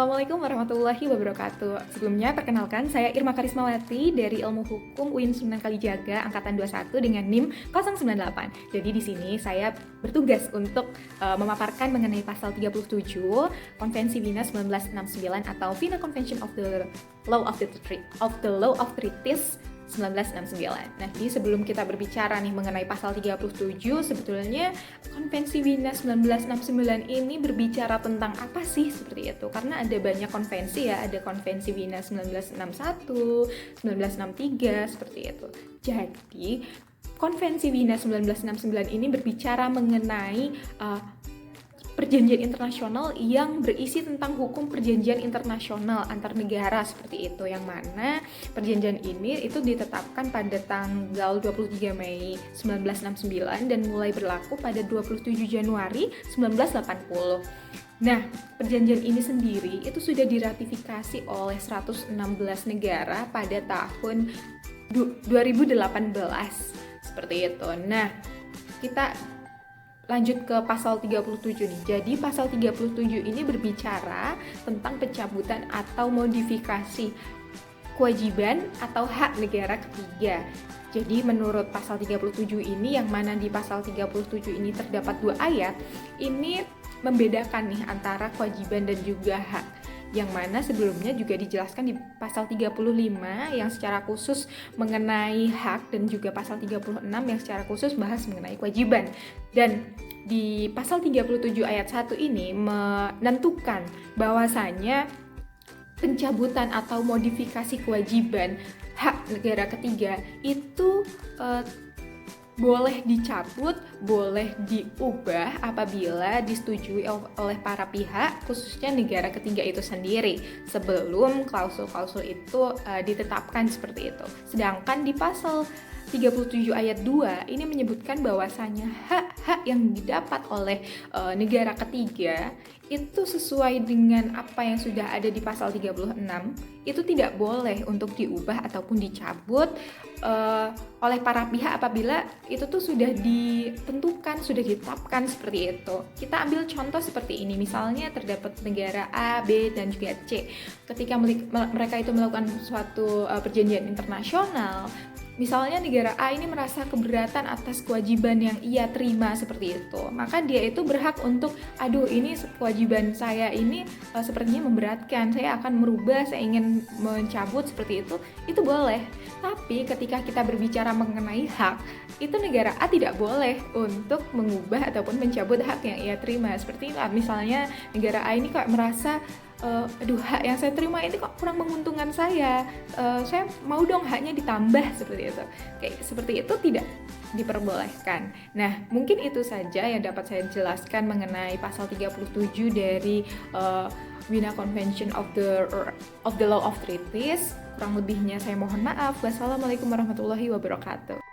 Assalamualaikum warahmatullahi wabarakatuh. Sebelumnya, perkenalkan saya Irma Karismawati dari Ilmu Hukum UIN Sunan Kalijaga Angkatan 21 dengan NIM 098. Jadi di sini saya bertugas untuk memaparkan mengenai pasal 37 Konvensi Wina 1969 atau Vienna Convention of the Law of Treaties 1969. Nah, jadi sebelum kita berbicara nih mengenai pasal 37, sebetulnya Konvensi Wina 1969 ini berbicara tentang apa sih seperti itu? Karena ada banyak konvensi ya, ada Konvensi Wina 1961, 1963 seperti itu. Jadi, Konvensi Wina 1969 ini berbicara mengenai perjanjian internasional yang berisi tentang hukum perjanjian internasional antar negara seperti itu, yang mana perjanjian ini itu ditetapkan pada tanggal 23 Mei 1969 dan mulai berlaku pada 27 Januari 1980. Nah, perjanjian ini sendiri itu sudah diratifikasi oleh 116 negara pada tahun 2018 seperti itu. Nah, kita lanjut ke pasal 37 nih. Jadi pasal 37 ini berbicara tentang pencabutan atau modifikasi kewajiban atau hak negara ketiga. Jadi menurut pasal 37 ini, yang mana di pasal 37 ini terdapat 2 ayat, ini membedakan nih antara kewajiban dan juga hak, yang mana sebelumnya juga dijelaskan di pasal 35 yang secara khusus mengenai hak, dan juga pasal 36 yang secara khusus bahas mengenai kewajiban. Dan di pasal 37 ayat 1 ini menentukan bahwasanya pencabutan atau modifikasi kewajiban hak negara ketiga itu boleh dicabut, boleh diubah apabila disetujui oleh para pihak, khususnya negara ketiga itu sendiri, sebelum klausul-klausul itu ditetapkan seperti itu. Sedangkan di pasal 37 ayat 2 ini menyebutkan bahwasanya hak-hak yang didapat oleh negara ketiga itu sesuai dengan apa yang sudah ada di pasal 36, itu tidak boleh untuk diubah ataupun dicabut oleh para pihak apabila itu tuh sudah ditentukan, sudah ditetapkan seperti itu. Kita ambil contoh seperti ini, misalnya terdapat negara A, B, dan juga C. Ketika mereka itu melakukan suatu perjanjian internasional, misalnya negara A ini merasa keberatan atas kewajiban yang ia terima seperti itu, maka dia itu berhak untuk, ini kewajiban saya ini sepertinya memberatkan, saya akan merubah, saya ingin mencabut seperti itu boleh. Tapi ketika kita berbicara mengenai hak, itu negara A tidak boleh untuk mengubah ataupun mencabut hak yang ia terima. Seperti misalnya negara A ini kok merasa, hak yang saya terima ini kok kurang menguntungkan saya mau dong haknya ditambah seperti itu. Kayak seperti itu tidak diperbolehkan. Nah, mungkin itu saja yang dapat saya jelaskan mengenai pasal 37 dari Wiener Convention of the Law of Treaties. Kurang lebihnya saya mohon maaf. Wassalamualaikum warahmatullahi wabarakatuh.